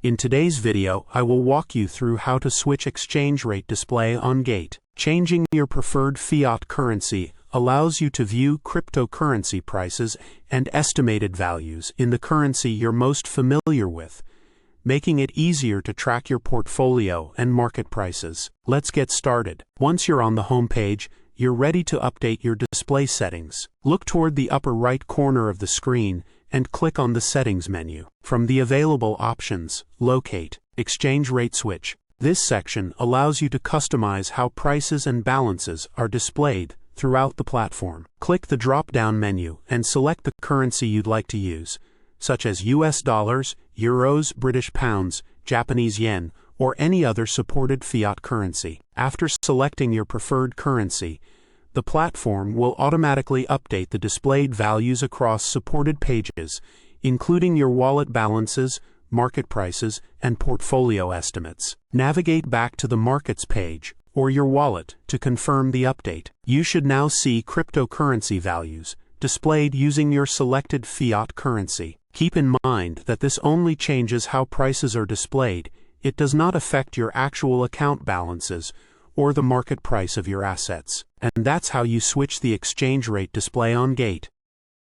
In today's video, I will walk you through how to switch exchange rate display on Gate. Changing your preferred fiat currency allows you to view cryptocurrency prices and estimated values in the currency you're most familiar with, making it easier to track your portfolio and market prices. Let's get started. Once you're on the home page, you're ready to update your display settings. Look toward the upper right corner of the screen and click on the Settings menu. From the available options, locate Exchange Rate Switch. This section allows you to customize how prices and balances are displayed throughout the platform. Click the drop-down menu and select the currency you'd like to use, such as US dollars, euros, British pounds, Japanese yen, or any other supported fiat currency. After selecting your preferred currency, the platform will automatically update the displayed values across supported pages, including your wallet balances, market prices, and portfolio estimates. Navigate back to the Markets page or your wallet to confirm the update. You should now see cryptocurrency values displayed using your selected fiat currency. Keep in mind that this only changes how prices are displayed. It does not affect your actual account balances or the market price of your assets. And that's how you switch the exchange rate display on Gate.